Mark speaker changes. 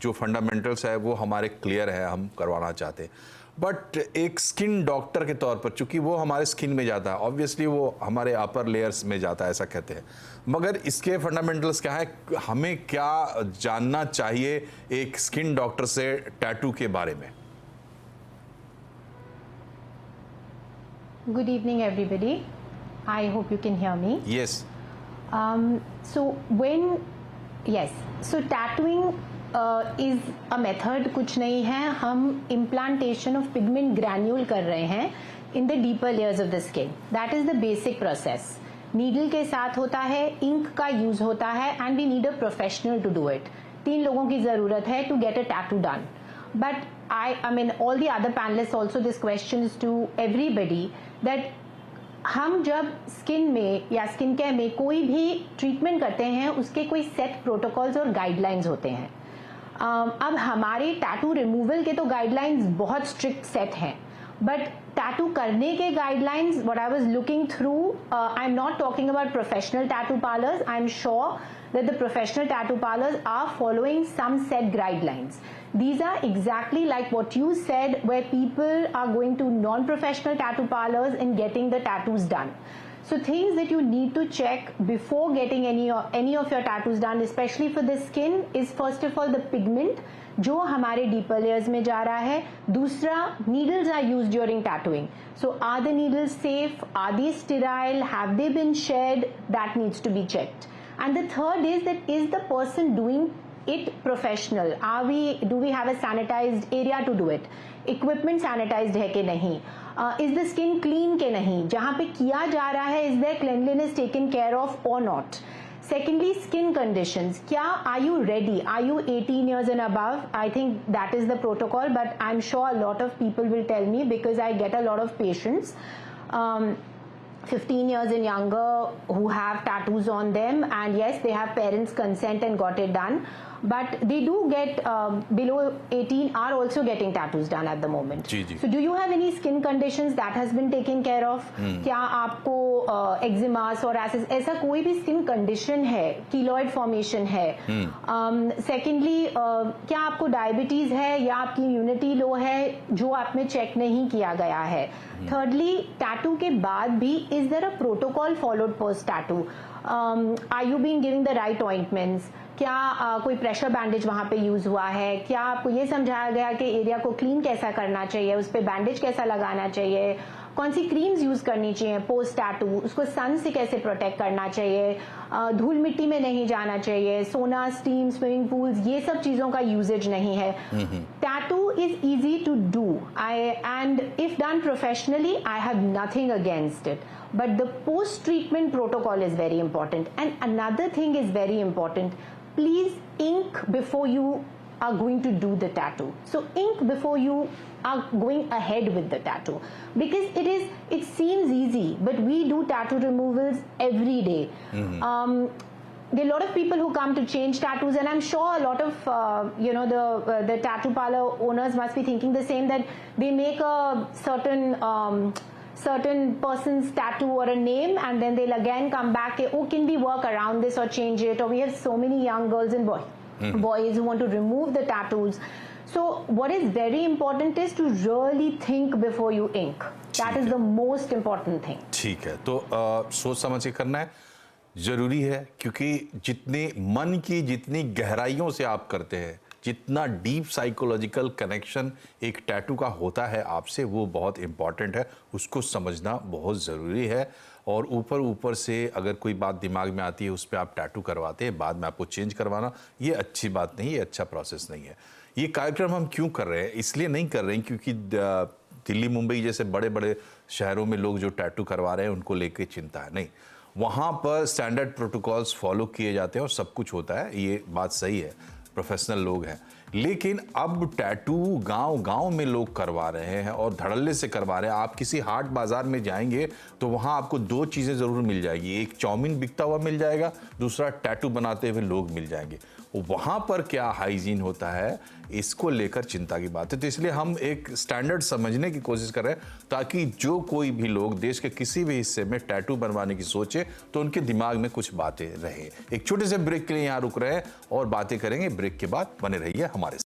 Speaker 1: जो फंडामेंटल्स है वो हमारे क्लियर है, हम करवाना चाहते हैं। बट एक स्किन डॉक्टर के तौर पर, चूंकि वो हमारे स्किन में जाता है, ऑब्वियसली वो हमारे अपर लेयर्स में जाता है, ऐसा कहते हैं, मगर इसके फंडामेंटल्स क्या है, हमें क्या जानना चाहिए एक स्किन डॉक्टर से टैटू के बारे में?
Speaker 2: Good evening, everybody. I hope you can hear me.
Speaker 1: Yes.
Speaker 2: So tattooing is a method. कुछ नहीं है, हम implantation of pigment granule कर रहे हैं in the deeper layers of the skin. That is the basic process. Needle के साथ होता है, ink का use होता है, and we need a professional to do it. 3 लोगों की ज़रूरत है to get a tattoo done. But I mean, all the other panelists also, this question is to everybody that हम जब स्किन में या स्किन केयर में कोई भी ट्रीटमेंट करते हैं, उसके कोई सेट प्रोटोकॉल्स और गाइडलाइंस होते हैं। अब हमारे टैटू रिमूवल के तो गाइडलाइंस बहुत स्ट्रिक्ट सेट हैं, बट टैटू करने के guidelines, what I was looking through, I am not talking about professional tattoo parlours, I am sure that the professional tattoo parlors are following some set guidelines. These are exactly like what you said, where people are going to non-professional tattoo parlors and getting the tattoos done. So things that you need to check before getting any of your tattoos done, especially for the skin, is first of all the pigment जो हमारे deeper layers में जा रहा है. दूसरा, needles are used during tattooing. So are the needles safe? Are they sterile? Have they been shed? That needs to be checked. And the third is that, is the person doing it professional? Do we have a sanitized area to do it? Equipment sanitized है कि नहीं? Is the skin clean के नहीं? जहाँ पे किया जा रहा है, is there cleanliness taken care of or not? Secondly, skin conditions. क्या, are you ready? Are you 18 years and above? I think that is the protocol, but I'm sure a lot of people will tell me because I get a lot of patients. 15 years and younger who have tattoos on them, and yes, they have parents' consent and got it done, but they do get below 18 are also getting tattoos done at the moment. So do you have any skin conditions that has been taken care of? क्या आपको eczema, psoriasis, ऐसा कोई भी skin condition है, keloid formation है? Secondly, क्या आपको diabetes है या आपकी immunity low है जो आप में check नहीं किया गया है? Thirdly, tattoo के बाद भी is there a protocol followed post tattoo? Are you being given the right ointments? क्या कोई प्रेशर बैंडेज वहाँ पे यूज हुआ है? क्या आपको ये समझाया गया कि एरिया को क्लीन कैसा करना चाहिए, उस पर बैंडेज कैसा लगाना चाहिए, कौन सी क्रीम्स यूज करनी चाहिए पोस्ट टैटू, उसको सन से कैसे प्रोटेक्ट करना चाहिए, धूल मिट्टी में नहीं जाना चाहिए, सोना, स्टीम, स्विमिंग पूल्स, ये सब चीजों का यूजेज नहीं है. Tattoo is easy to do, and if done professionally I have nothing against it, but the post treatment protocol is very important. And another thing is very important, please ink before you are going to do the tattoo. So ink before you are going ahead with the tattoo, because it seems easy, but we do tattoo removals every day. There are a lot of people who come to change tattoos, and I'm sure a lot of the tattoo parlor owners must be thinking the same, that they make a certain person's tattoo or a name, and then they'll again come back, oh, can we work around this or change it? Or we have so many young girls and boys who want to remove the tattoos. So what is very important is to really think before you ink. That is the most important thing.
Speaker 1: ठीक है, तो सोच समझ के करना है, जरूरी है, क्योंकि जितने मन की जितनी गहराइयों से आप करते हैं, जितना डीप साइकोलॉजिकल कनेक्शन एक टैटू का होता है आपसे, वो बहुत इम्पॉर्टेंट है, उसको समझना बहुत ज़रूरी है. और ऊपर से अगर कोई बात दिमाग में आती है, उस पर आप टैटू करवाते हैं, बाद में आपको चेंज करवाना, ये अच्छी बात नहीं, ये अच्छा प्रोसेस नहीं है. ये कार्यक्रम हम क्यों कर रहे हैं? इसलिए नहीं कर रहे हैं क्योंकि दिल्ली, मुंबई जैसे बड़े बड़े शहरों में लोग जो टैटू करवा रहे हैं उनको लेके चिंता है, नहीं. वहाँ पर स्टैंडर्ड प्रोटोकॉल्स फॉलो किए जाते हैं और सब कुछ होता है, ये बात सही है, प्रोफेशनल लोग हैं. लेकिन अब टैटू गांव में लोग करवा रहे हैं और धड़ल्ले से करवा रहे हैं. आप किसी हाट बाजार में जाएंगे तो वहां आपको 2 चीजें जरूर मिल जाएगी, एक चाउमीन बिकता हुआ मिल जाएगा, दूसरा टैटू बनाते हुए लोग मिल जाएंगे. वहाँ पर क्या हाइजीन होता है, इसको लेकर चिंता की बात है। तो इसलिए हम एक स्टैंडर्ड समझने की कोशिश कर रहे हैं, ताकि जो कोई भी लोग देश के किसी भी हिस्से में टैटू बनवाने की सोचे तो उनके दिमाग में कुछ बातें रहे। एक छोटे से ब्रेक के लिए यहाँ रुक रहे हैं और बातें करेंगे। ब्रेक के बाद बने रहिए हमारे साथ।